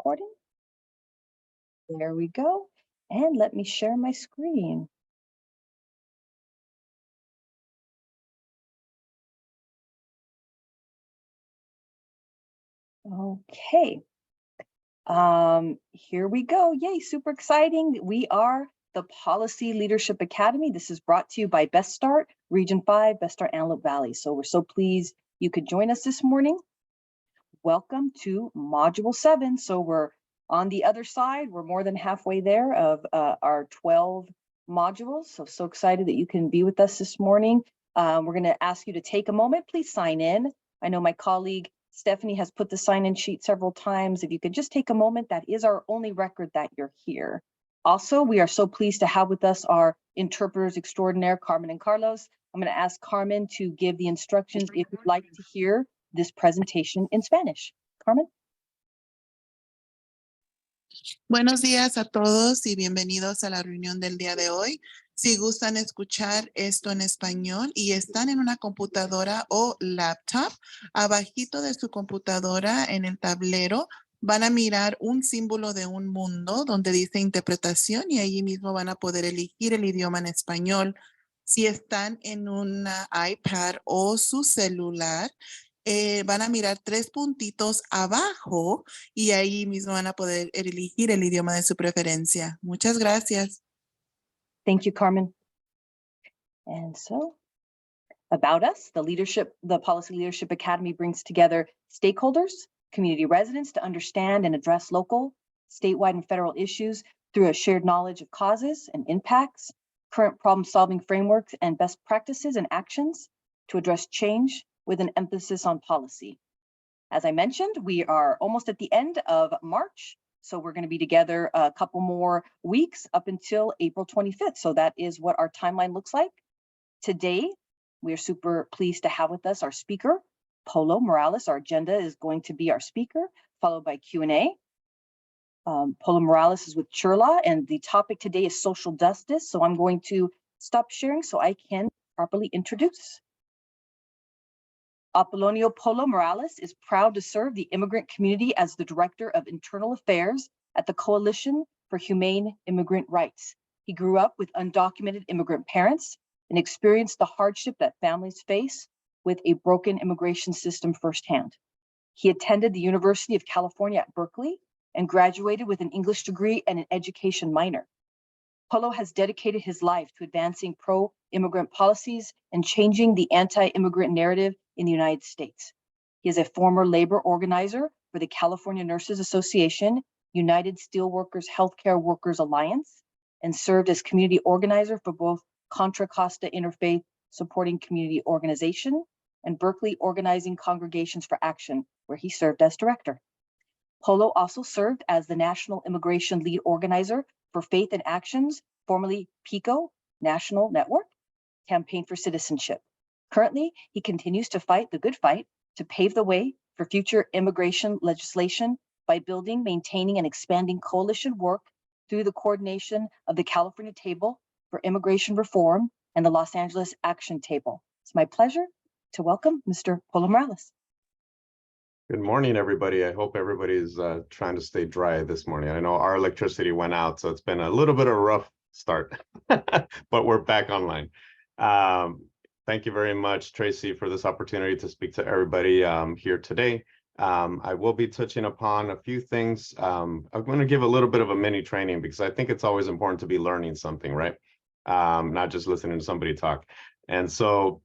recording. There we go. And let me share my screen. Okay. Here we go. Yay, super exciting. We are the Policy Leadership Academy. This is brought to you by Best Start, Region 5, Best Start Antelope Valley. So we're so pleased you could join us this morning. Welcome to Module 7. So we're on the other side. We're more than halfway there of our 12 modules. So excited that you can be with us this morning. We're going to ask you to take a moment. Please sign in. I know my colleague Stephanie has put the sign-in sheet several times. If you could just take a moment, that is our only record that you're here. Also, we are so pleased to have with us our interpreters extraordinaire, Carmen and Carlos. I'm going to ask Carmen to give the instructions if you'd like to hear this presentation in Spanish. Carmen. Buenos días a todos y bienvenidos a la reunión del día de hoy. Si gustan escuchar esto en español y están en una computadora o laptop, abajito de su computadora en el tablero van a mirar un símbolo de un mundo donde dice interpretación y allí mismo van a poder elegir el idioma en español. Si están en un iPad o su celular, van a mirar 3 puntitos abajo y ahí mismo van a poder elegir el idioma de su preferencia. Muchas gracias. Thank you, Carmen. And so, about us, the Policy Leadership Academy brings together stakeholders, community residents to understand and address local, statewide, and federal issues through a shared knowledge of causes and impacts, current problem-solving frameworks, and best practices and actions to address change with an emphasis on policy. As I mentioned, we are almost at the end of March. So we're going to be together a couple more weeks up until April 25th. So that is what our timeline looks like. Today, we are super pleased to have with us our speaker, Apolonio Morales. Our agenda is going to be our speaker, followed by Q&A. Apolonio Morales is with CHIRLA, and the topic today is social justice. So I'm going to stop sharing so I can properly introduce. Apolonio Polo Morales is proud to serve the immigrant community as the Director of Internal Affairs at the Coalition for Humane Immigrant Rights. He grew up with undocumented immigrant parents and experienced the hardship that families face with a broken immigration system firsthand. He attended the University of California at Berkeley and graduated with an English degree and an education minor. Polo has dedicated his life to advancing pro-immigrant policies and changing the anti-immigrant narrative in the United States. He is a former labor organizer for the California Nurses Association, United Steelworkers Healthcare Workers Alliance, and served as community organizer for both Contra Costa Interfaith Supporting Community Organization and Berkeley Organizing Congregations for Action, where he served as director. Polo also served as the National Immigration Lead Organizer for Faith and Actions, formerly PICO, National Network, Campaign for Citizenship. Currently, he continues to fight the good fight to pave the way for future immigration legislation by building, maintaining, and expanding coalition work through the coordination of the California Table for Immigration Reform and the Los Angeles Action Table. It's my pleasure to welcome Mr. Polo Morales. Good morning, everybody. I hope everybody's trying to stay dry this morning. I know our electricity went out, so it's been a little bit of a rough start, but we're back online. Thank you very much, Tracy, for this opportunity to speak to everybody here today. I will be touching upon a few things. I'm going to give a little bit of a mini training because I think it's always important to be learning something, right? Not just listening to somebody talk. And so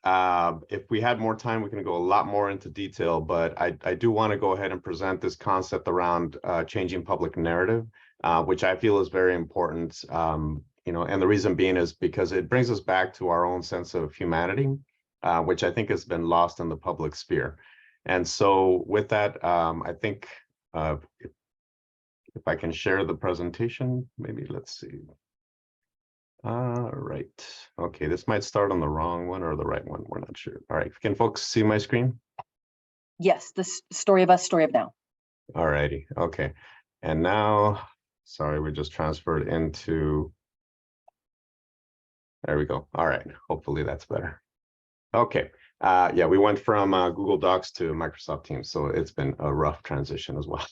if we had more time, we can go a lot more into detail, but I do want to go ahead and present this concept around changing public narrative, which I feel is very important. And the reason being is because it brings us back to our own sense of humanity, which I think has been lost in the public sphere. And so with that, I think if I can share the presentation, maybe let's see. Right. Okay, this might start on the wrong one or the right one. We're not sure. All right, can folks see my screen? Yes, the story of us, story of now. All righty. Okay. And now, sorry, we just transferred into. There we go. All right. Hopefully that's better. Okay. Yeah, we went from Google Docs to Microsoft Teams, so it's been a rough transition as well.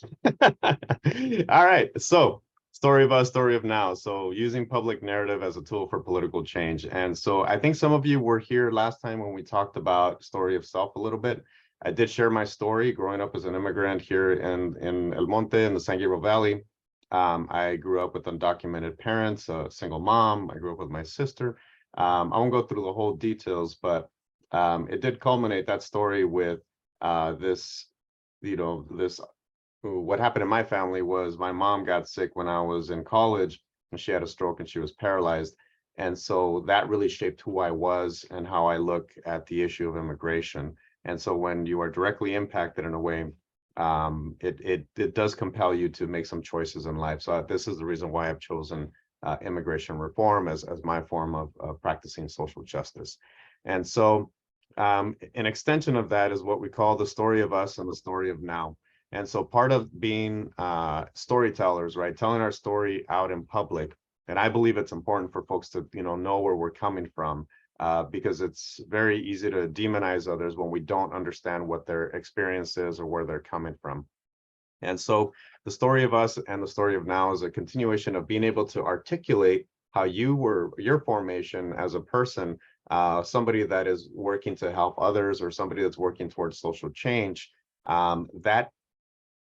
All right, so story of us, story of now. So using public narrative as a tool for political change. And so I think some of you were here last time when we talked about story of self a little bit. I did share my story growing up as an immigrant here in El Monte in the San Gabriel Valley. I grew up with undocumented parents, a single mom. I grew up with my sister. I won't go through the whole details, but it did culminate that story with this, what happened in my family was my mom got sick when I was in college and she had a stroke and she was paralyzed. And so that really shaped who I was and how I look at the issue of immigration. And so when you are directly impacted in a way, it does compel you to make some choices in life. So this is the reason why I've chosen immigration reform as my form of practicing social justice. And so an extension of that is what we call the story of us and the story of now. And so part of being storytellers, right, telling our story out in public, and I believe it's important for folks to know where we're coming from, because it's very easy to demonize others when we don't understand what their experience is or where they're coming from. And so the story of us and the story of now is a continuation of being able to articulate how your formation as a person, somebody that is working to help others or somebody that's working towards social change. That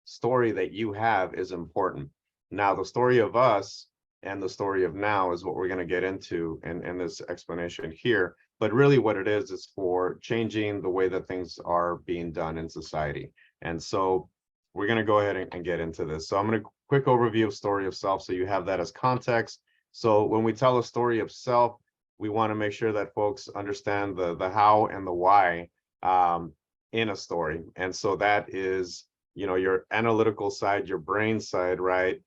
story that you have is important. Now, the story of us and the story of now is what we're going to get into in this explanation here. But really what it is for changing the way that things are being done in society. And so we're going to go ahead and get into this. So I'm going to quick overview of story of self so you have that as context. So when we tell a story of self, we want to make sure that folks understand the how and the why in a story. And so that is your analytical side, your brain side, right,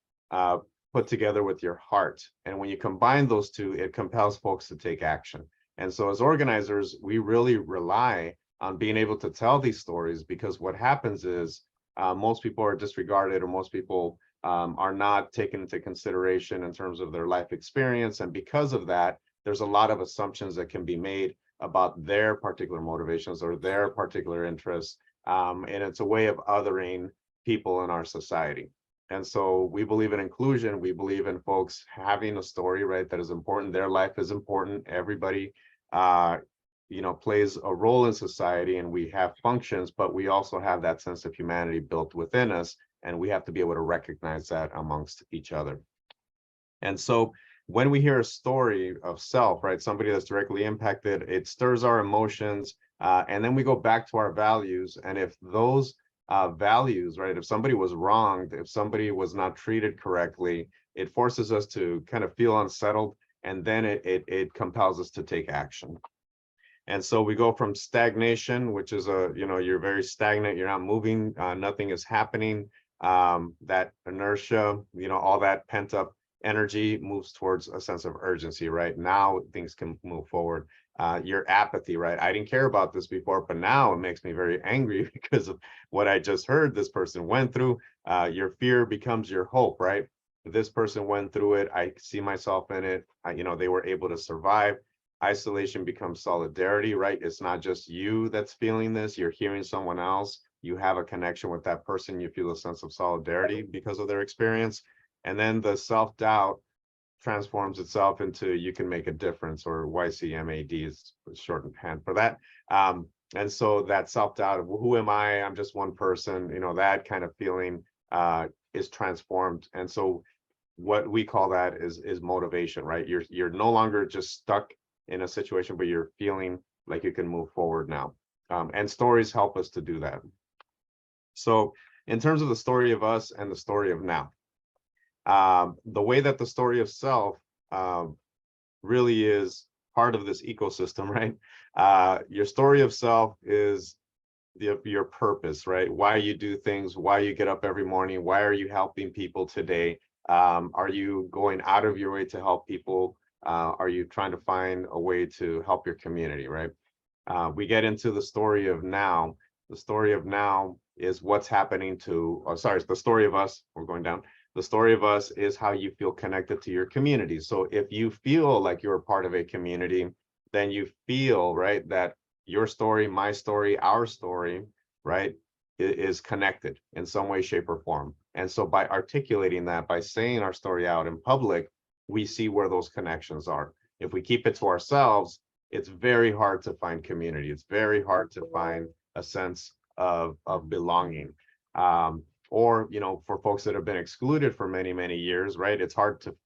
put together with your heart. And when you combine those two, it compels folks to take action. And so as organizers, we really rely on being able to tell these stories, because what happens is most people are disregarded, or most people are not taken into consideration in terms of their life experience. And because of that, there's a lot of assumptions that can be made about their particular motivations or their particular interests. And it's a way of othering people in our society. And so we believe in inclusion. We believe in folks having a story, right, that is important. Their life is important. Everybody, plays a role in society, and we have functions, but we also have that sense of humanity built within us, and we have to be able to recognize that amongst each other. And so when we hear a story of self, right, somebody that's directly impacted, it stirs our emotions. And then we go back to our values. And if those values, right, if somebody was wronged, if somebody was not treated correctly, it forces us to kind of feel unsettled. And then it compels us to take action. And so we go from stagnation, which is you're very stagnant, you're not moving, nothing is happening. That inertia, all that pent up energy moves towards a sense of urgency, right? Now things can move forward. Your apathy, right? I didn't care about this before, but now it makes me very angry because of what I just heard this person went through. Your fear becomes your hope, right? This person went through it. I see myself in it. They were able to survive. Isolation becomes solidarity, right? It's not just you that's feeling this. You're hearing someone else. You have a connection with that person. You feel a sense of solidarity because of their experience. And then the self-doubt transforms itself into you can make a difference, or YCMAD is shorthand for that. And so that self-doubt of who am I? I'm just one person, that kind of feeling is transformed. And so what we call that is motivation, right? You're no longer just stuck in a situation, but you're feeling like you can move forward now. And stories help us to do that. So in terms of the story of us and the story of now, the way that the story of self really is part of this ecosystem, right? Your story of self is your purpose, right? Why you do things, why you get up every morning, why are you helping people today? Are you going out of your way to help people? Are you trying to find a way to help your community, right? We get into the story of now. The story of now is what's happening to, the story of us, we're going down. The story of us is how you feel connected to your community. So if you feel like you're part of a community, then you feel, right, that your story, my story, our story, right, is connected in some way, shape, or form. And so by articulating that, by saying our story out in public, we see where those connections are. If we keep it to ourselves, it's very hard to find community. It's very hard to find a sense of belonging. Or, you know, for folks that have been excluded for many, many years, right? It's hard to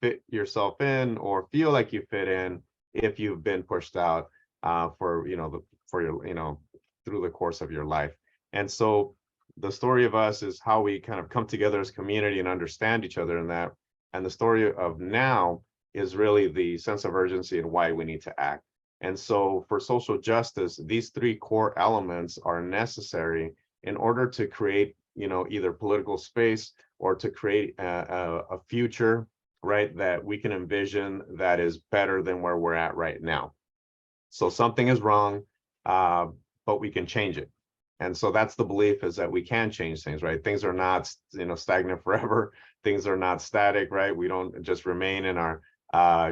fit yourself in or feel like you fit in if you've been pushed out for, you know, for your, you know, through the course of your life. And so the story of us is how we kind of come together as community and understand each other in that. And the story of now is really the sense of urgency and why we need to act. And so for social justice, these three core elements are necessary in order to create, you know, either political space or to create a future, right, that we can envision that is better than where we're at right now. So something is wrong, but we can change it. And so that's the belief, is that we can change things, right? Things are not, you know, stagnant forever. Things are not static, right? We don't just remain in our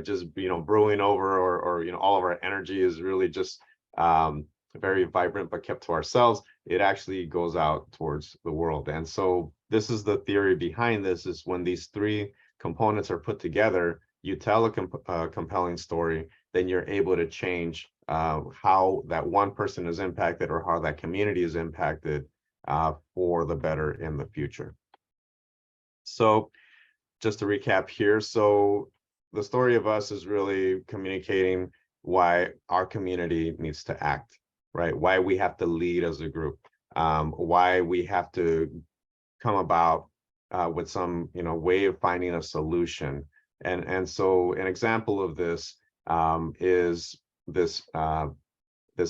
just, you know, brewing over, or you know, all of our energy is really just very vibrant but kept to ourselves. It actually goes out towards the world. And so this is the theory behind this, is when these three components are put together, you tell a compelling story, then you're able to change how that one person is impacted, or how that community is impacted for the better in the future. So just to recap here, so the story of us is really communicating why our community needs to act, right? Why we have to lead as a group, why we have to come about with some, you know, way of finding a solution. And so an example of this is this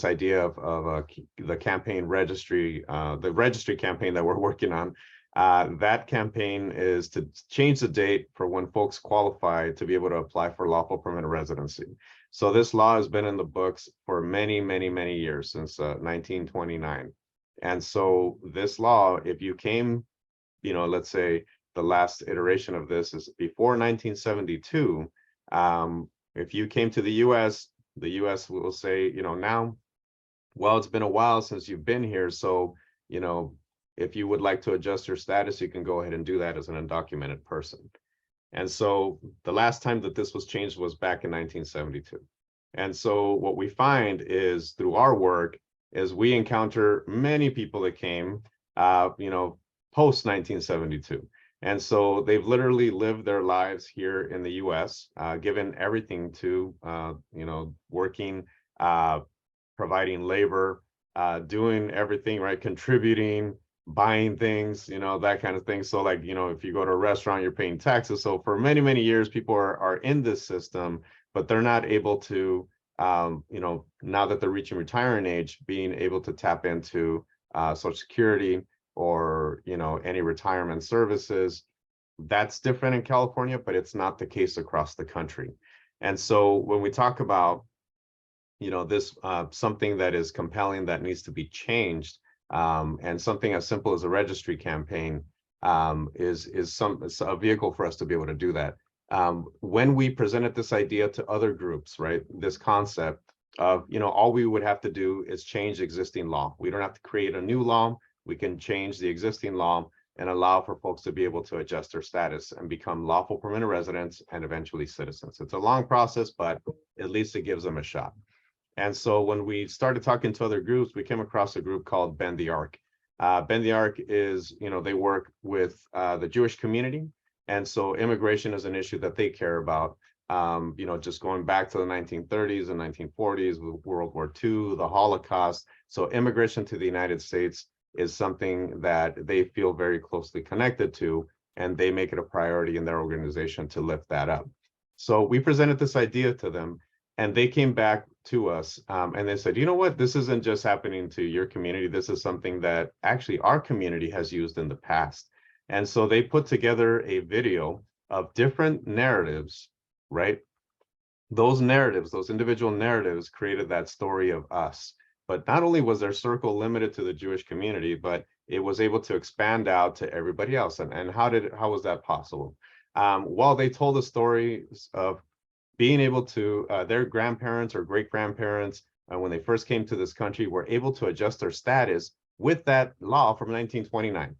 idea of the campaign registry, the registry campaign that we're working on. That campaign is to change the date for when folks qualify to be able to apply for lawful permanent residency. So this law has been in the books for many, many, many years, since 1929. And so this law, if you came, you know, let's say the last iteration of this is before 1972, if you came to the US will say, you know, now, well, it's been a while since you've been here, so, you know, if you would like to adjust your status, you can go ahead and do that as an undocumented person. And so the last time that this was changed was back in 1972. And so what we find is, through our work, is we encounter many people that came, you know, post 1972. And so they've literally lived their lives here in the US, given everything to, you know, working, providing labor, doing everything, right, contributing, buying things, you know, that kind of thing. So like, you know, if you go to a restaurant, you're paying taxes. So for many, many years, people are in this system, but they're not able to, you know, now that they're reaching retirement age, being able to tap into Social Security or, you know, any retirement services. That's different in California, but it's not the case across the country. And so when we talk about, you know, this something that is compelling, that needs to be changed, and something as simple as a registry campaign is a vehicle for us to be able to do that. When we presented this idea to other groups, right, this concept of, you know, all we would have to do is change existing law. We don't have to create a new law. We can change the existing law and allow for folks to be able to adjust their status and become lawful permanent residents and eventually citizens. It's a long process, but at least it gives them a shot. And so when we started talking to other groups, we came across a group called Bend the Arc. Bend the Arc is, you know, they work with the Jewish community. And so immigration is an issue that they care about, you know, just going back to the 1930s and 1940s, with World War II, the Holocaust. So immigration to the United States is something that they feel very closely connected to, and they make it a priority in their organization to lift that up. So we presented this idea to them, and they came back to us and they said, you know what, this isn't just happening to your community. This is something that actually our community has used in the past. And so they put together a video of different narratives, right? Those narratives, those individual narratives, created that story of us. But not only was their circle limited to the Jewish community, but it was able to expand out to everybody else. And how was that possible? Well, they told the story of being able to, their grandparents or great grandparents when they first came to this country, were able to adjust their status with that law from 1929.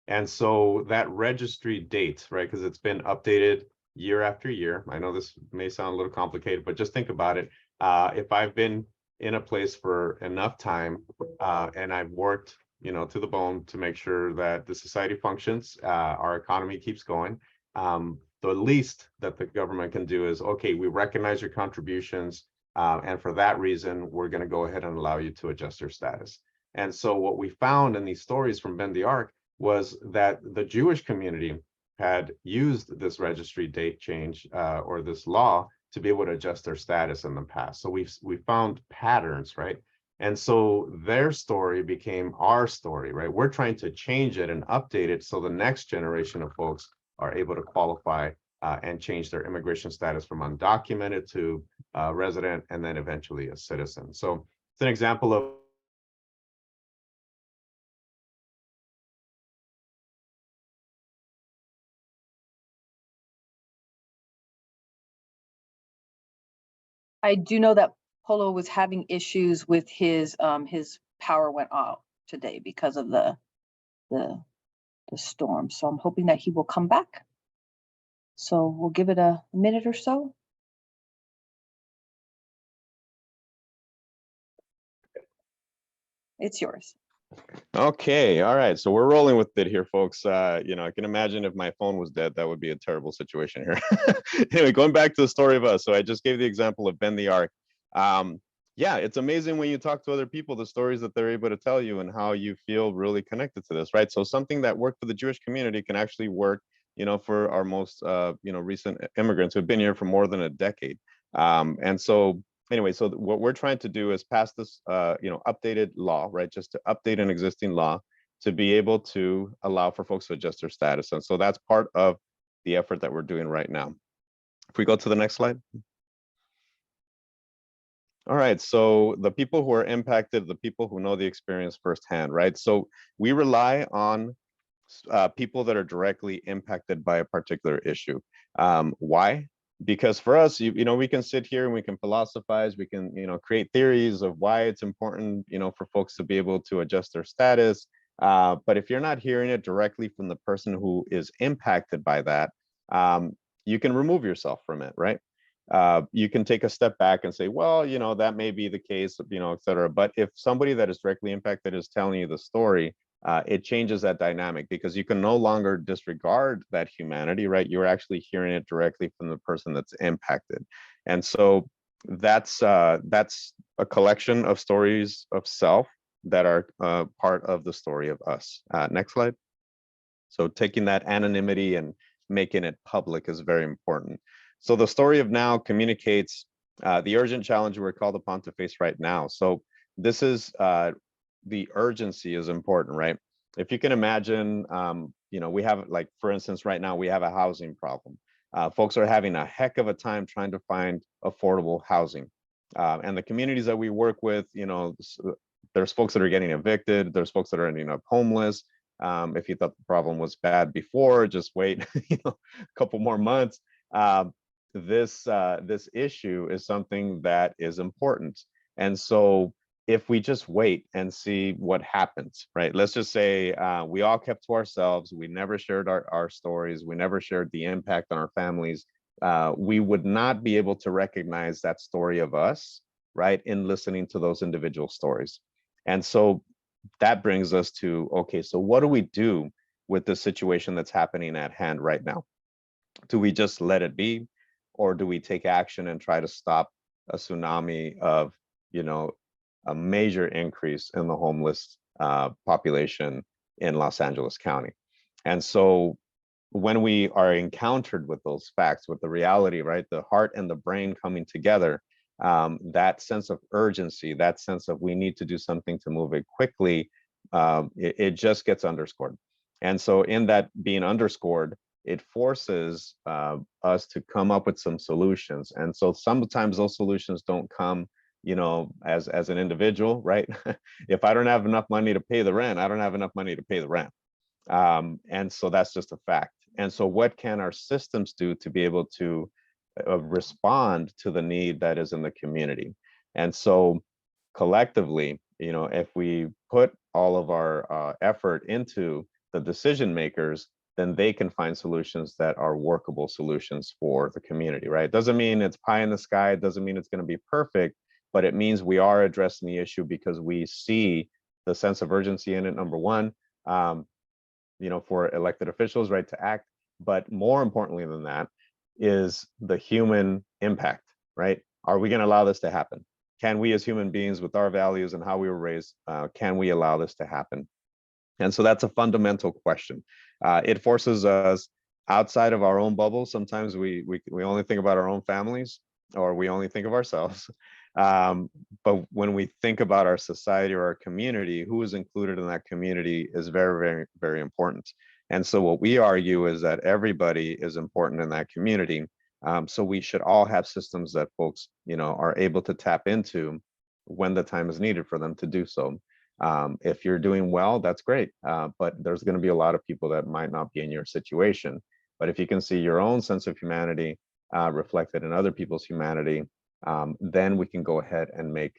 And so that registry date, right, because it's been updated year after year. I know this may sound a little complicated, but just think about it. If I've been in a place for enough time and I've worked, to the bone to make sure that the society functions, our economy keeps going, the least that the government can do is, okay, we recognize your contributions, and for that reason, we're going to go ahead and allow you to adjust your status. And so what we found in these stories from Ben the Ark was that the Jewish community had used this registry date change or this law to be able to adjust their status in the past. So we found patterns, right? And so their story became our story, right? We're trying to change it and update it so the next generation of folks are able to qualify and change their immigration status from undocumented to resident and then eventually a citizen. So it's an example of I do know that Polo was having issues with his power went off today because of the storm. So I'm hoping that he will come back. So we'll give it a minute or so. It's yours. Okay, all right. So we're rolling with it here, folks. I can imagine if my phone was dead, that would be a terrible situation here. Anyway, going back to the story of us. So I just gave the example of Ben the Ark. Yeah, it's amazing when you talk to other people, the stories that they're able to tell you and how you feel really connected to this, right? So something that worked for the Jewish community can actually work, for our most, recent immigrants who have been here for more than a decade. And so anyway, so what we're trying to do is pass this, updated law, right? Just to update an existing law to be able to allow for folks to adjust their status. And so that's part of the effort that we're doing right now. If we go to the next slide. All right, so the people who are impacted, the people who know the experience firsthand, right? So we rely on people that are directly impacted by a particular issue. Why? Because for us, we can sit here and we can philosophize, we can, create theories of why it's important, for folks to be able to adjust their status. But if you're not hearing it directly from the person who is impacted by that, you can remove yourself from it, right? You can take a step back and say, well, that may be the case, et cetera. But if somebody that is directly impacted is telling you the story, it changes that dynamic because you can no longer disregard that humanity, right? You're actually hearing it directly from the person that's impacted. And so that's a collection of stories of self that are part of the story of us. Next slide. So taking that anonymity and making it public is very important. So the story of now communicates the urgent challenge we're called upon to face right now. So this is the urgency is important, right? If you can imagine, we have, like, for instance, right now we have a housing problem. Folks are having a heck of a time trying to find affordable housing. And the communities that we work with, there's folks that are getting evicted, there's folks that are ending up homeless. If you thought the problem was bad before, just wait, a couple more months. This issue is something that is important. And so if we just wait and see what happens, right? Let's just say we all kept to ourselves. We never shared our stories. We never shared the impact on our families. We would not be able to recognize that story of us, right, in listening to those individual stories. And so that brings us to, okay, so what do we do with the situation that's happening at hand right now? Do we just let it be? Or do we take action and try to stop a tsunami of, a major increase in the homeless population in Los Angeles County? And so when we are encountered with those facts, with the reality, right, the heart and the brain coming together, that sense of urgency, that sense of we need to do something to move it quickly, it just gets underscored. And so in that being underscored, it forces us to come up with some solutions. And so sometimes those solutions don't come, as an individual, right? If I don't have enough money to pay the rent, I don't have enough money to pay the rent. And so that's just a fact. And so what can our systems do to be able to respond to the need that is in the community? And so collectively, if we put all of our effort into the decision makers, then they can find solutions that are workable solutions for the community, right? Doesn't mean it's pie in the sky. It doesn't mean it's going to be perfect, but it means we are addressing the issue because we see the sense of urgency in it, number one, for elected officials, right, to act. But more importantly than that is the human impact, right? Are we going to allow this to happen? Can we as human beings with our values and how we were raised, can we allow this to happen? And so that's a fundamental question. It forces us outside of our own bubble. Sometimes we only think about our own families, or we only think of ourselves. But when we think about our society or our community, who is included in that community is very, very, very important. And so what we argue is that everybody is important in that community. So we should all have systems that folks, are able to tap into when the time is needed for them to do so. If you're doing well, that's great. But there's going to be a lot of people that might not be in your situation. But if you can see your own sense of humanity reflected in other people's humanity, then we can go ahead and make,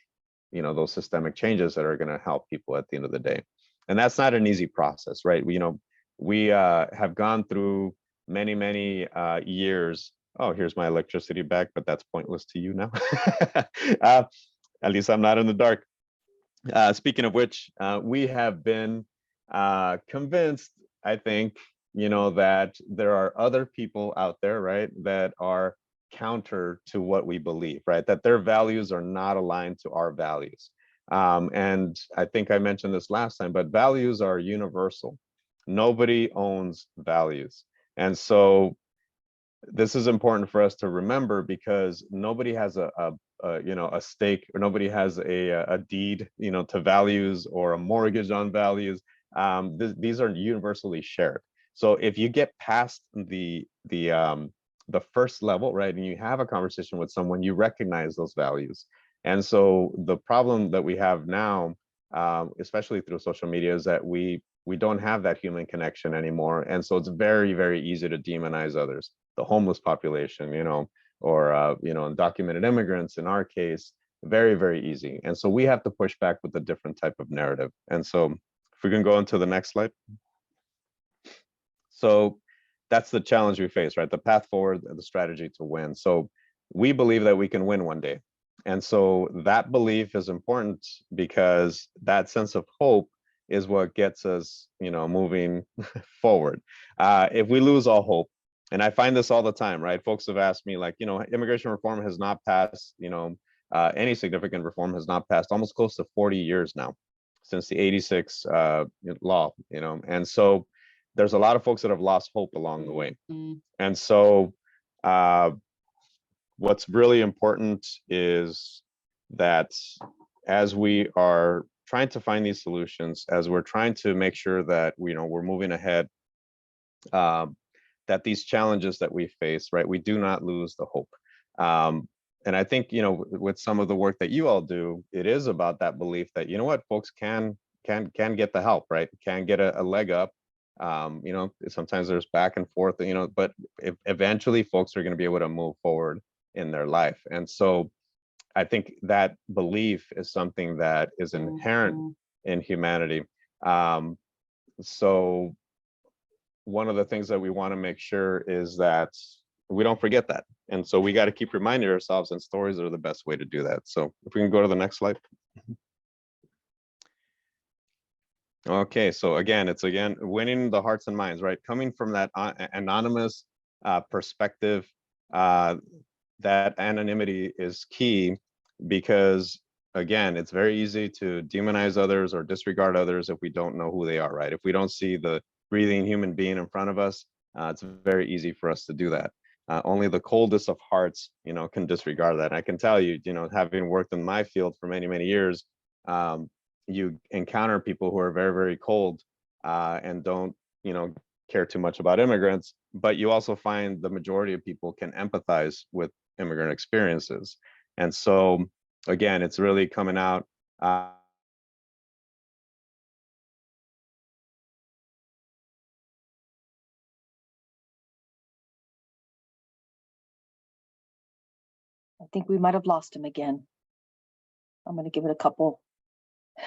those systemic changes that are going to help people at the end of the day. And that's not an easy process, right? We have gone through many, many years. Oh, here's my electricity back, but that's pointless to you now. At least I'm not in the dark. Speaking of which, we have been convinced, I think, that there are other people out there, right, that are counter to what we believe, right, that their values are not aligned to our values. And I think I mentioned this last time, but values are universal. Nobody owns values. And so this is important for us to remember, because nobody has a stake, or nobody has a deed, to values, or a mortgage on values. These are universally shared. So if you get past the first level, right, and you have a conversation with someone, you recognize those values. And so the problem that we have now, especially through social media, is that we don't have that human connection anymore. And so it's very, very easy to demonize others, the homeless population, or undocumented immigrants in our case, very, very easy. And so we have to push back with a different type of narrative. And so if we can go into the next slide. So that's the challenge we face, right? The path forward, the strategy to win. So we believe that we can win one day. And so that belief is important, because that sense of hope is what gets us, moving forward. If we lose all hope, and I find this all the time, right? Folks have asked me, like, immigration reform has not passed, any significant reform has not passed almost close to 40 years now, since the 86 law, and so there's a lot of folks that have lost hope along the way. And so what's really important is that as we are trying to find these solutions, as we're trying to make sure that we're moving ahead, that these challenges that we face, right, we do not lose the hope. And I think, with some of the work that you all do, it is about that belief that, folks can get the help, right, can get a leg up. Sometimes there's back and forth, but eventually folks are going to be able to move forward in their life. And so I think that belief is something that is inherent in humanity. So one of the things that we want to make sure is that we don't forget that. And so we got to keep reminding ourselves, and stories are the best way to do that. So if we can go to the next slide. Okay, so it's winning the hearts and minds, right? Coming from that anonymous perspective, that anonymity is key, because again, it's very easy to demonize others or disregard others if we don't know who they are, right? If we don't see the breathing human being in front of us, it's very easy for us to do that. Only the coldest of hearts, can disregard that. And I can tell you, having worked in my field for many, many years, you encounter people who are very, very cold and don't, care too much about immigrants, but you also find the majority of people can empathize with immigrant experiences. And so, again, it's really coming out. I think we might have lost him again. I'm going to give it a couple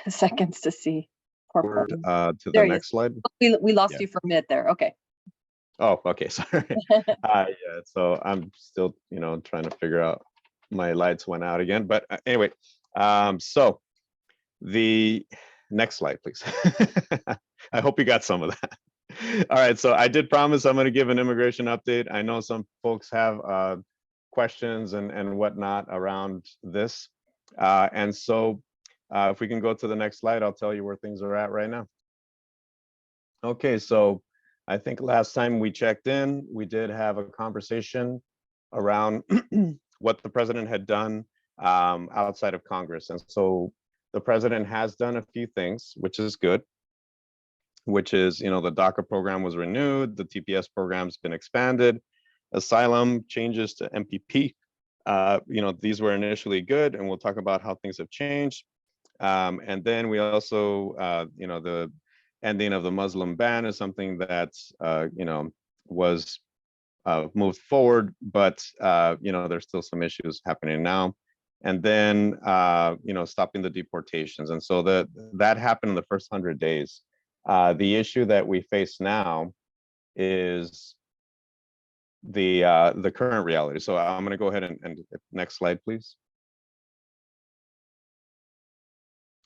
seconds to see. Poor Forward, Paul. to There the he is. next slide. We lost Yeah. you for a minute there. Okay. Oh, okay, sorry. Yeah, so I'm still, trying to figure out, my lights went out again, but anyway, so the next slide, please. I hope you got some of that. All right, so I did promise I'm going to give an immigration update. I know some folks have questions and whatnot around this. And so if we can go to the next slide, I'll tell you where things are at right now. Okay, so I think last time we checked in, we did have a conversation around what the president had done outside of Congress. And so the president has done a few things, which is good, which is, the DACA program was renewed, the TPS program's been expanded, asylum changes to MPP. These were initially good, and we'll talk about how things have changed. And then we also, the ending of the Muslim ban is something that, was moved forward, but, there's still some issues happening now. And then, stopping the deportations. And so that happened in the first 100 days. The issue that we face now is the current reality. So I'm going to go ahead and next slide, please.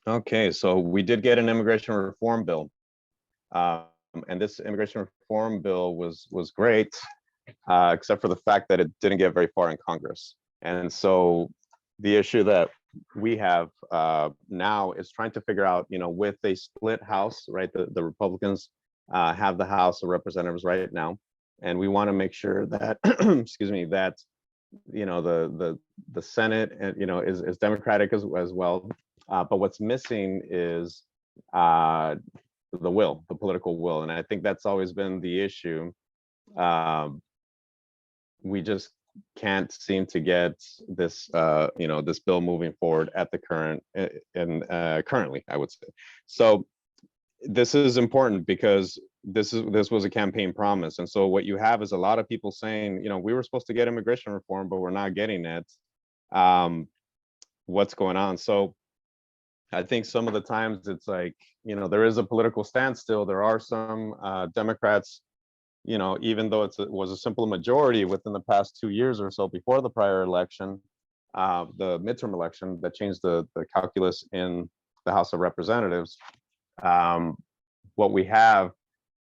Okay, so we did get an immigration reform bill. And this immigration reform bill was great, except for the fact that it didn't get very far in Congress. And so the issue that we have now is trying to figure out, with a split House, right? The Republicans have the House of Representatives right now, and we want to make sure that, excuse me, that the Senate and is Democratic as well. But what's missing is the political will, and I think that's always been the issue. We just can't seem to get this this bill moving forward at the currently, I would say. So this is important because this was a campaign promise. And so what you have is a lot of people saying, we were supposed to get immigration reform, but we're not getting it. What's going on? So I think some of the times it's like, there is a political standstill. There are some Democrats, even though it was a simple majority within the past 2 years or so before the prior election, the midterm election that changed the calculus in the House of Representatives. What we have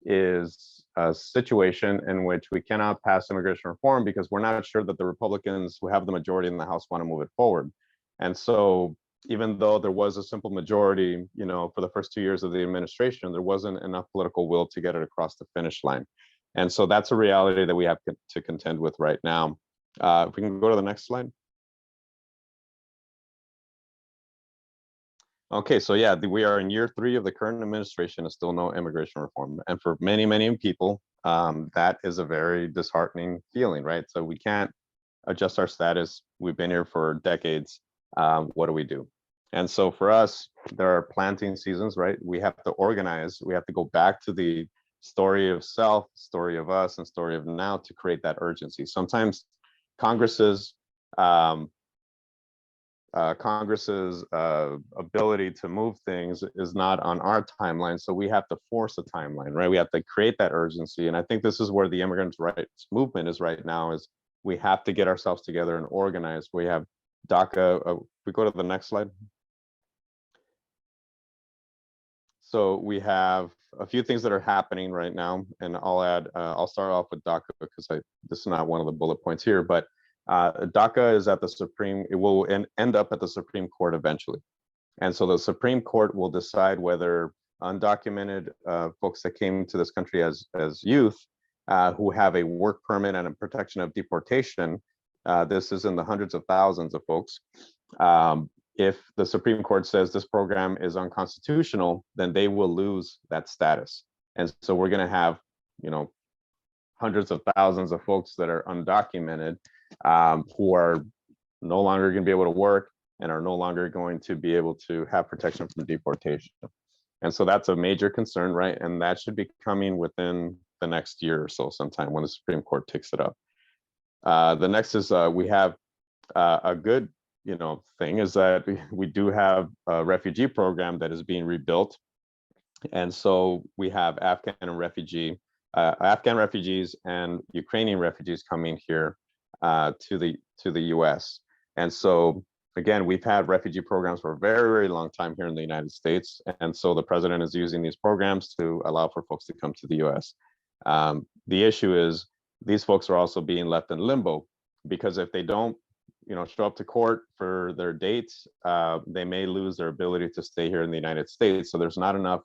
is a situation in which we cannot pass immigration reform because we're not sure that the Republicans who have the majority in the House want to move it forward. And so even though there was a simple majority, for the first 2 years of the administration, there wasn't enough political will to get it across the finish line. And so that's a reality that we have to contend with right now. If we can go to the next slide. Okay, so yeah, we are in year 3 of the current administration and still no immigration reform. And for many, many people, that is a very disheartening feeling, right? So we can't adjust our status. We've been here for decades. What do we do? And so for us, there are planting seasons, right? We have to organize. We have to go back to the story of self, story of us, and story of now to create that urgency. Sometimes Congress's ability to move things is not on our timeline, so we have to force a timeline, right? We have to create that urgency, and I think this is where the immigrants' rights movement is right now. Is we have to get ourselves together and organize. We have DACA. We go to the next slide. So we have a few things that are happening right now, and I'll start off with DACA because this is not one of the bullet points here, but DACA is at the Supreme, it will end up at the Supreme Court eventually. And so the Supreme Court will decide whether undocumented folks that came to this country as youth who have a work permit and a protection of deportation, this is in the hundreds of thousands of folks. If the Supreme Court says this program is unconstitutional, then they will lose that status. And so we're going to have, hundreds of thousands of folks that are undocumented who are no longer going to be able to work and are no longer going to be able to have protection from deportation. And so that's a major concern, right? And that should be coming within the next year or so sometime when the Supreme Court takes it up. The next is we have a good thing is that we do have a refugee program that is being rebuilt. And so we have Afghan refugees and Ukrainian refugees coming here to the US. And so again, we've had refugee programs for a very, very long time here in the United States. And so the president is using these programs to allow for folks to come to the US. The issue is these folks are also being left in limbo, because if they don't show up to court for their dates, they may lose their ability to stay here in the United States. So there's not enough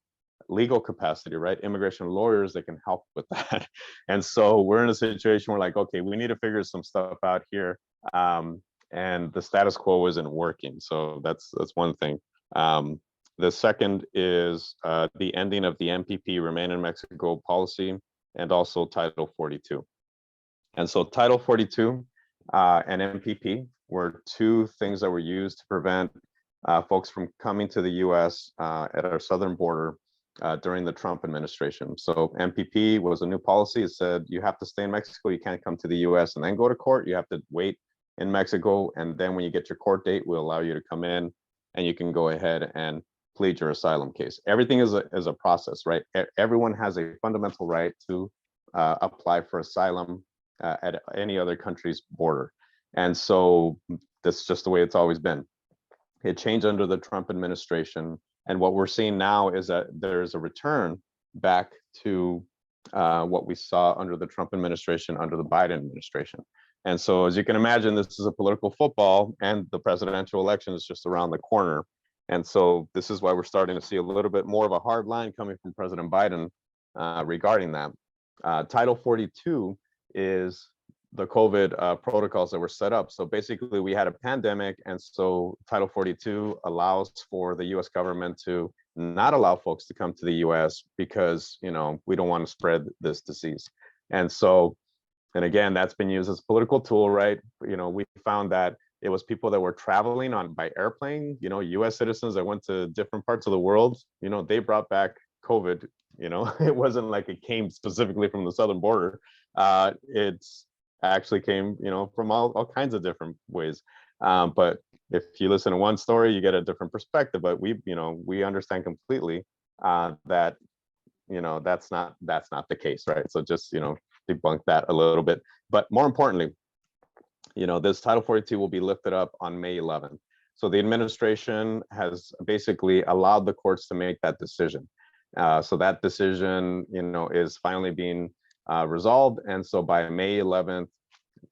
legal capacity, right? Immigration lawyers that can help with that. And so we're in a situation where like, okay, we need to figure some stuff out here. And the status quo isn't working. So that's one thing. The second is the ending of the MPP, Remain in Mexico policy, and also Title 42. And so Title 42 and MPP were two things that were used to prevent folks from coming to the US at our southern border during the Trump administration. So MPP was a new policy. It said you have to stay in Mexico, you can't come to the US and then go to court. You have to wait in Mexico, and then when you get your court date, we'll allow you to come in and you can go ahead and plead your asylum case. Everything is a process, right? Everyone has a fundamental right to apply for asylum at any other country's border. And so that's just the way it's always been. It changed under the Trump administration. And what we're seeing now is that there's a return back to what we saw under the Trump administration, under the Biden administration. And so as you can imagine, this is a political football, and the presidential election is just around the corner. And so this is why we're starting to see a little bit more of a hard line coming from President Biden regarding that. Title 42 is the COVID protocols that were set up. So basically we had a pandemic, and so Title 42 allows for the US government to not allow folks to come to the US because, we don't want to spread this disease. And so, and again, that's been used as a political tool, right? We found that it was people that were traveling by airplane, US citizens that went to different parts of the world, they brought back COVID. It wasn't like it came specifically from the southern border. It's actually came, from all kinds of different ways. But if you listen to one story, you get a different perspective. But we understand completely that, that's not the case, right? So just, debunk that a little bit. But more importantly, this Title 42 will be lifted up on May 11th. So the administration has basically allowed the courts to make that decision. So that decision, is finally being resolved. And so by May 11th,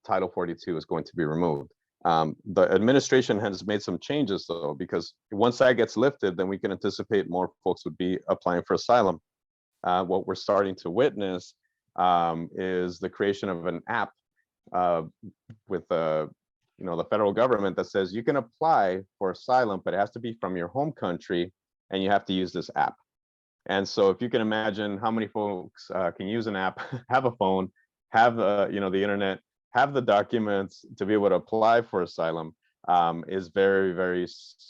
Title 42 is going to be removed. The administration has made some changes though, because once that gets lifted, then we can anticipate more folks would be applying for asylum. What we're starting to witness is the creation of an app with the federal government that says you can apply for asylum, but it has to be from your home country, and you have to use this app. And so if you can imagine how many folks can use an app, have a phone, have the internet, have the documents to be able to apply for asylum, is very, very,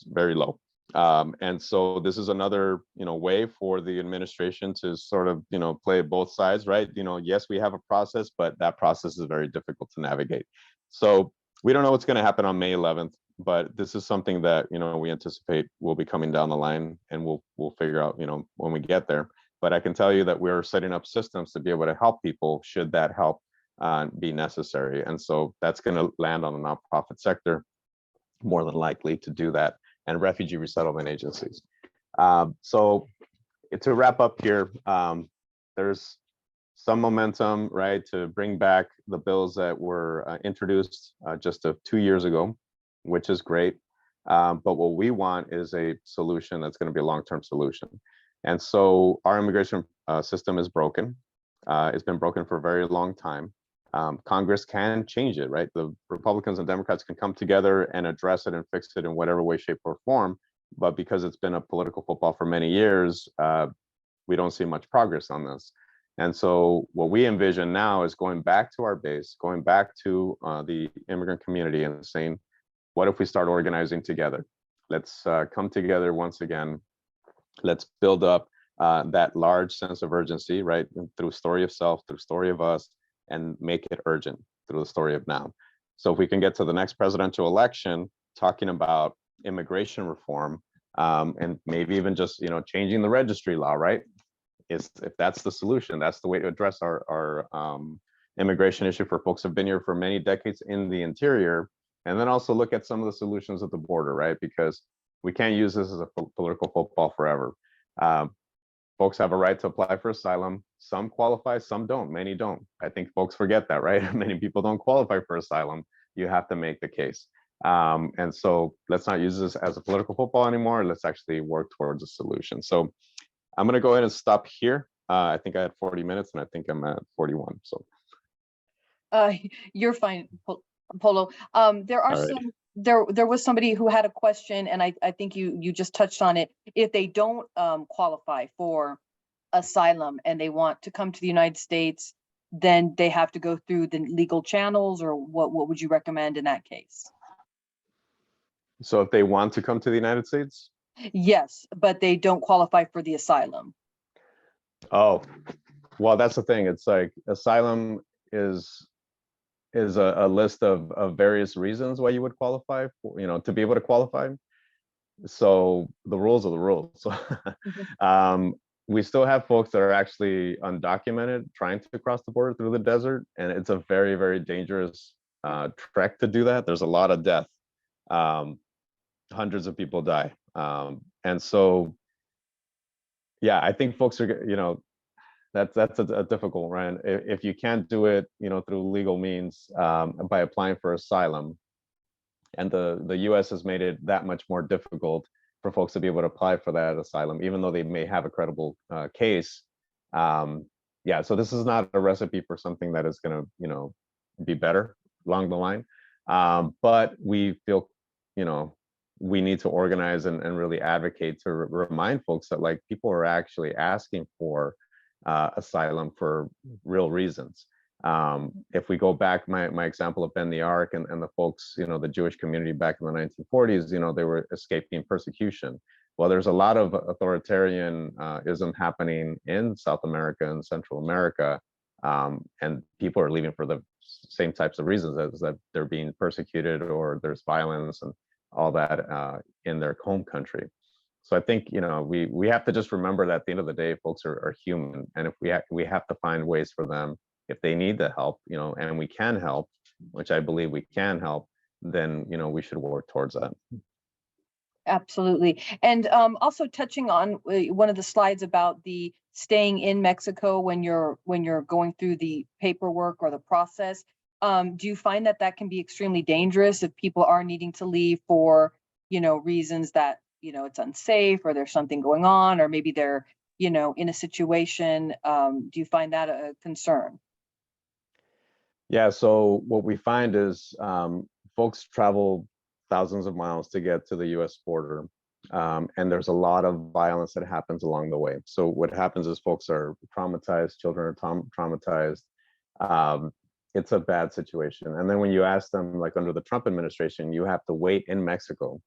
very low. And so this is another way for the administration to sort of play both sides, right? Yes, we have a process, but that process is very difficult to navigate. So we don't know what's going to happen on May 11th, but this is something that we anticipate will be coming down the line, and we'll figure out when we get there. But I can tell you that we're setting up systems to be able to help people should that help be necessary. And so that's going to land on the nonprofit sector more than likely to do that, and refugee resettlement agencies. So to wrap up here, there's some momentum, right, to bring back the bills that were introduced just 2 years ago, which is great. But what we want is a solution that's going to be a long-term solution. And so our immigration system is broken. It's been broken for a very long time. Congress can change it, right? The Republicans and Democrats can come together and address it and fix it in whatever way, shape, or form. But because it's been a political football for many years, we don't see much progress on this. And so what we envision now is going back to our base, going back to the immigrant community and saying, what if we start organizing together? Let's come together once again. Let's build up that large sense of urgency, right? Through story of self, through story of us, and make it urgent through the story of now. So if we can get to the next presidential election talking about immigration reform, and maybe even just, you know, changing the registry law, right? If that's the solution, that's the way to address our immigration issue for folks who've been here for many decades in the interior, and then also look at some of the solutions at the border, right? Because we can't use this as a political football forever. Folks have a right to apply for asylum. Some qualify, some don't, many don't. I think folks forget that, right? Many people don't qualify for asylum. You have to make the case. And so let's not use this as a political football anymore. Let's actually work towards a solution. So I'm gonna go ahead and stop here. I think I had 40 minutes and I think I'm at 41, so. You're fine, Polo. There are All right. there was somebody who had a question, and I think you just touched on it. If they don't qualify for asylum and they want to come to the United States, then they have to go through the legal channels, or what would you recommend in that case? So if they want to come to the United States? Yes, but they don't qualify for the asylum. Oh, well, that's the thing. It's like asylum is a list of various reasons why you would qualify for, you know, to be able to qualify. So the rules are the rules. So we still have folks that are actually undocumented trying to cross the border through the desert, and it's a very, very dangerous trek to do that. There's a lot of death. Hundreds of people die. And so, yeah, I think folks are, you know, that's a difficult one. If you can't do it, you know, through legal means, by applying for asylum, and the US has made it that much more difficult for folks to be able to apply for that asylum, even though they may have a credible case. Yeah, so this is not a recipe for something that is going to, you know, be better along the line. But we feel, you know, we need to organize and really advocate to remind folks that, like, people are actually asking for asylum for real reasons. If we go back, my example of Ben the Ark and the folks, you know, the Jewish community back in the 1940s, you know, they were escaping persecution. Well, there's a lot of authoritarianism happening in South America and Central America, and people are leaving for the same types of reasons, as that they're being persecuted or there's violence and all that in their home country. So I think, you know, we have to just remember that at the end of the day, folks are human, and if we have to find ways for them, if they need the help, you know, and we can help, which I believe we can help, then, you know, we should work towards that. Absolutely. And also touching on one of the slides about the staying in Mexico when you're going through the paperwork or the process, do you find that can be extremely dangerous if people are needing to leave for, you know, reasons that, you know, it's unsafe or there's something going on, or maybe they're, you know, in a situation? Do you find that a concern? Yeah, so what we find is folks travel thousands of miles to get to the US border, and there's a lot of violence that happens along the way. So what happens is folks are traumatized, children are traumatized. It's a bad situation. And then when you ask them, like under the Trump administration, you have to wait in Mexico,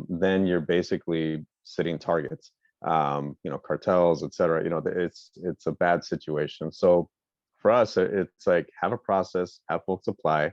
then you're basically sitting targets, you know, cartels, et cetera. You know, it's a bad situation. So for us, it's like, have a process, have folks apply.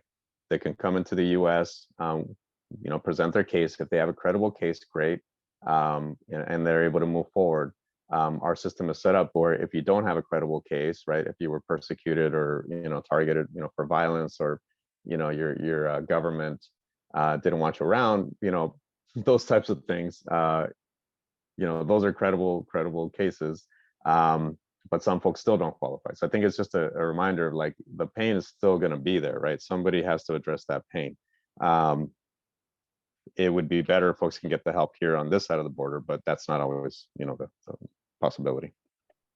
They can come into the US, you know, present their case. If they have a credible case, great, and they're able to move forward. Our system is set up where if you don't have a credible case, right, if you were persecuted or, you know, targeted, you know, for violence, or, you know, your government didn't want you around, you know, those types of things, you know, those are credible cases. But some folks still don't qualify. So I think it's just a reminder of, like, the pain is still going to be there, right? Somebody has to address that pain. It would be better if folks can get the help here on this side of the border, but that's not always, you know, the possibility.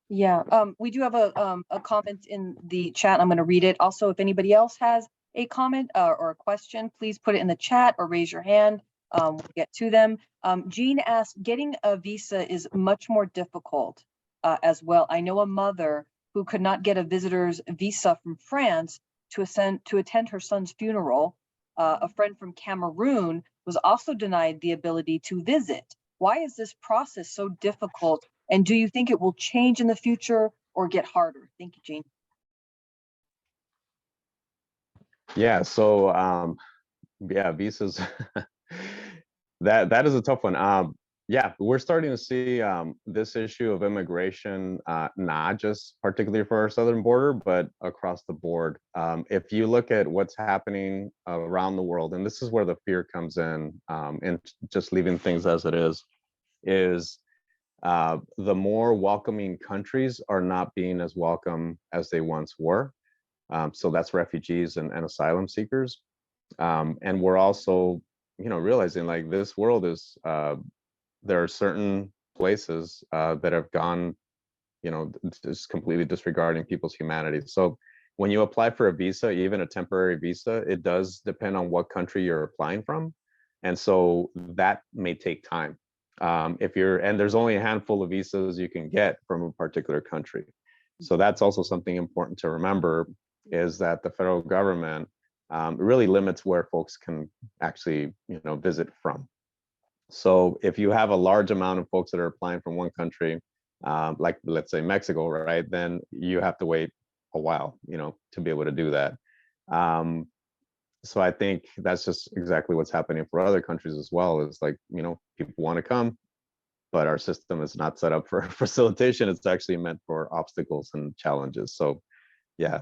Yeah, we do have a comment in the chat. I'm going to read it. Also, if anybody else has a comment or a question, please put it in the chat or raise your hand. We'll get to them. Jean asked, getting a visa is much more difficult as well. I know a mother who could not get a visitor's visa from France to attend her son's funeral. A friend from Cameroon was also denied the ability to visit. Why is this process so difficult? And do you think it will change in the future or get harder? Thank you, Jean. Yeah, so yeah, visas That is a tough one. Yeah, we're starting to see this issue of immigration, not just particularly for our southern border, but across the board. If you look at what's happening around the world, and this is where the fear comes in, and just leaving things as it is the more welcoming countries are not being as welcome as they once were. So that's refugees and asylum seekers. And we're also, realizing like this world is, there are certain places that have gone, just completely disregarding people's humanity. So when you apply for a visa, even a temporary visa, it does depend on what country you're applying from. And so that may take time. And there's only a handful of visas you can get from a particular country. So that's also something important to remember, is that the federal government really limits where folks can actually, visit from. So if you have a large amount of folks that are applying from one country, like let's say Mexico, right, then you have to wait a while, to be able to do that. So I think that's just exactly what's happening for other countries as well. Is like, people want to come, but our system is not set up for facilitation. It's actually meant for obstacles and challenges. So yeah.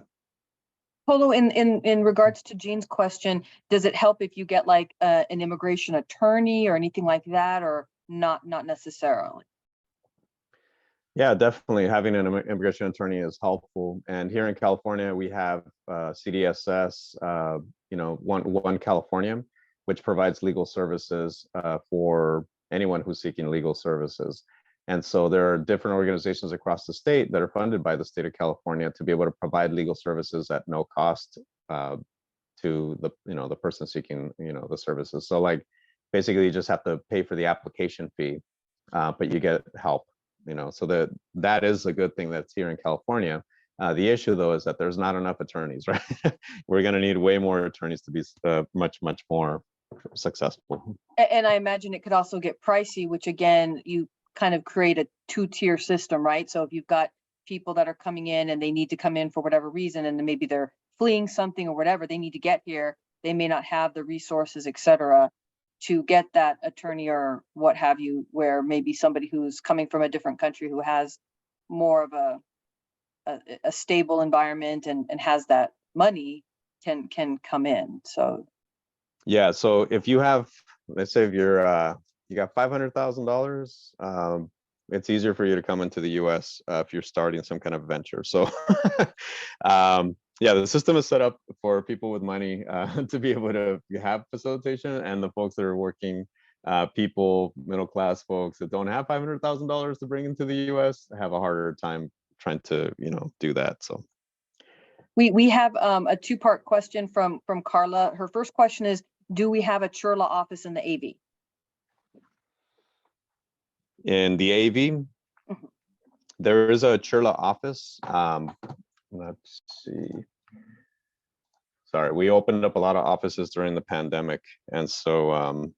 Polo, in regards to Jean's question, does it help if you get like an immigration attorney or anything like that, or not necessarily? Yeah, definitely. Having an immigration attorney is helpful. And here in California, we have CDSS, One California, which provides legal services for anyone who's seeking legal services. And so there are different organizations across the state that are funded by the state of California to be able to provide legal services at no cost to the person seeking, the services. So like, basically you just have to pay for the application fee, but you get help, so that is a good thing that's here in California. The issue though is that there's not enough attorneys, right? We're going to need way more attorneys to be much more successful. And I imagine it could also get pricey, which again, you kind of create a two-tier system, right? So if you've got people that are coming in and they need to come in for whatever reason, and then maybe they're fleeing something or whatever, they need to get here, they may not have the resources, etc., to get that attorney or what have you, where maybe somebody who's coming from a different country who has more of a stable environment and has that money can come in. So yeah, so if you have, let's say if you got $500,000, it's easier for you to come into the US if you're starting some kind of venture. So yeah, the system is set up for people with money to be able to have facilitation, and the folks that are working, people, middle class folks that don't have $500,000 to bring into the US have a harder time trying to, do that. So we have a two-part question from Carla. Her first question is, do we have a CHIRLA office in the AV? in the AV, there is a CHIRLA office. Let's see. Sorry, we opened up a lot of offices during the pandemic. And so,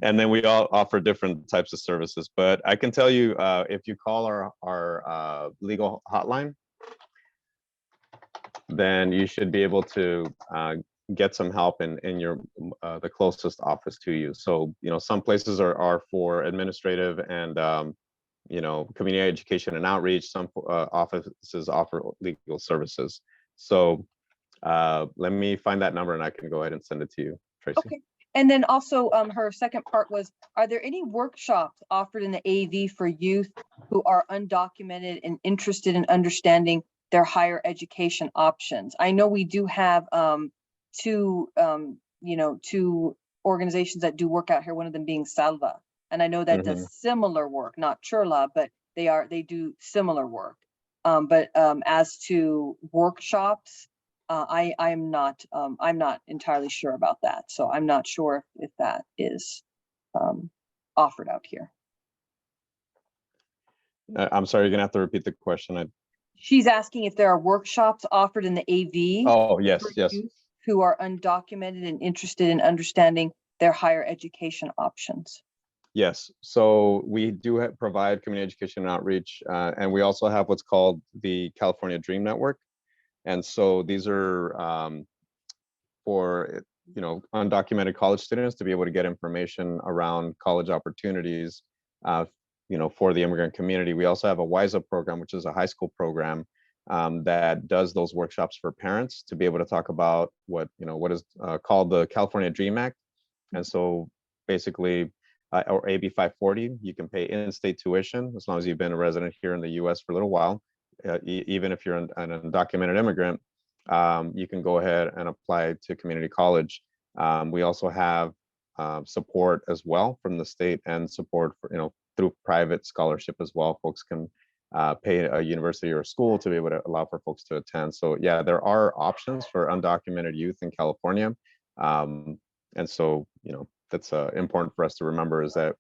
and then we all offer different types of services. But I can tell you, if you call our legal hotline, then you should be able to get some help in your the closest office to you. So, some places are for administrative and community education and outreach. Some offices offer legal services. So let me find that number and I can go ahead and send it to you, Tracy. Okay. And then also her second part was, are there any workshops offered in the AV for youth who are undocumented and interested in understanding their higher education options? I know we do have two organizations that do work out here, one of them being Salva. And I know that does similar work, not CHIRLA, but they do similar work. But as to workshops, I'm not entirely sure about that. So I'm not sure if that is offered out here. I'm sorry, you're gonna have to repeat the question. She's asking if there are workshops offered in the AV. Oh, yes. Who are undocumented and interested in understanding their higher education options. Yes, so we do provide community education and outreach, and we also have what's called the California Dream Network. And so these are undocumented college students to be able to get information around college opportunities, for the immigrant community. We also have a WISA program, which is a high school program that does those workshops for parents to be able to talk about what is called the California Dream Act. And so basically, or AB 540, you can pay in-state tuition as long as you've been a resident here in the US for a little while. Even if you're an undocumented immigrant, you can go ahead and apply to community college. We also have support as well from the state, and support for, through private scholarship as well. Folks can pay a university or a school to be able to allow for folks to attend. So yeah, there are options for undocumented youth in California. And so, that's important for us to remember, is that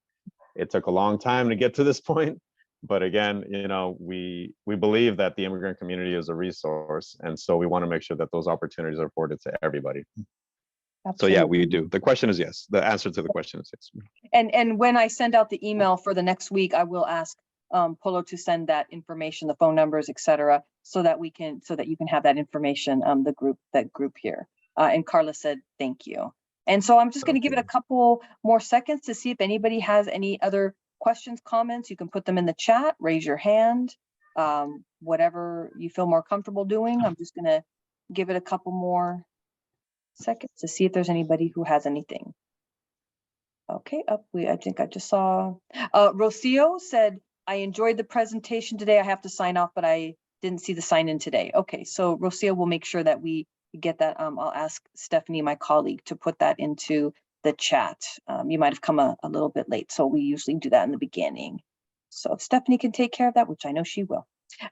it took a long time to get to this point. But again, we believe that the immigrant community is a resource. And so we want to make sure that those opportunities are afforded to everybody. Absolutely. So yeah, we do. The question is yes. The answer to the question is yes. And when I send out the email for the next week, I will ask Polo to send that information, the phone numbers, etc., so that you can have that information, that group here. And Carla said, thank you. And so I'm just going to give it a couple more seconds to see if anybody has any other questions, comments. You can put them in the chat, raise your hand, whatever you feel more comfortable doing. I'm just going to give it a couple more seconds to see if there's anybody who has anything. Okay, I think I just saw, Rocio said, I enjoyed the presentation today. I have to sign off, but I didn't see the sign in today. Okay, so Rocio will make sure that we get that. I'll ask Stephanie, my colleague, to put that into the chat. You might have come a little bit late, so we usually do that in the beginning. So if Stephanie can take care of that, which I know she will.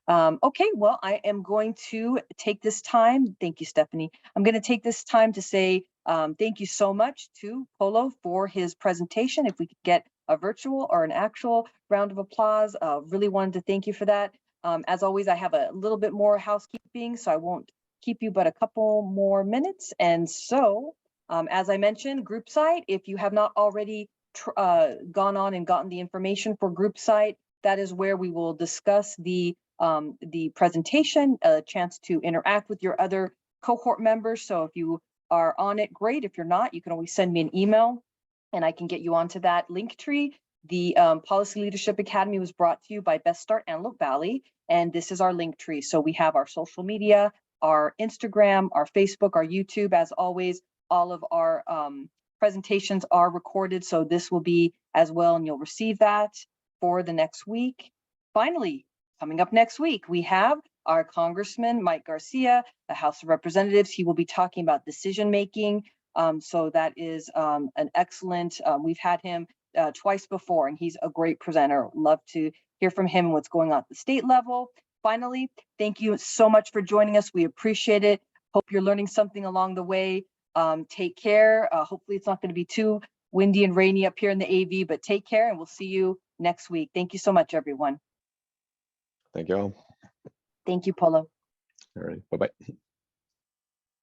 Okay, well, I am going to take this time. Thank you, Stephanie. I'm going to take this time to say thank you so much to Polo for his presentation. If we could get a virtual or an actual round of applause, really wanted to thank you for that. As always, I have a little bit more housekeeping, so I won't keep you but a couple more minutes. And so, as I mentioned, group site, if you have not already gone on and gotten the information for group site, that is where we will discuss the presentation, a chance to interact with your other cohort members. So if you are on it, great. If you're not, you can always send me an email and I can get you onto that link tree. The Policy Leadership Academy was brought to you by Best Start Antelope Valley, and this is our link tree. So we have our social media, our Instagram, our Facebook, our YouTube. As always, all of our presentations are recorded, so this will be as well, and you'll receive that for the next week. Finally, coming up next week, we have our Congressman Mike Garcia, the House of Representatives. He will be talking about decision making. So that is an excellent, we've had him twice before, and he's a great presenter. Love to hear from him and what's going on at the state level. Finally, thank you so much for joining us. We appreciate it. Hope you're learning something along the way. Take care. Hopefully it's not going to be too windy and rainy up here in the AV, but take care and we'll see you next week. Thank you so much, everyone. Thank you all. Thank you, Polo. All right. Bye-bye.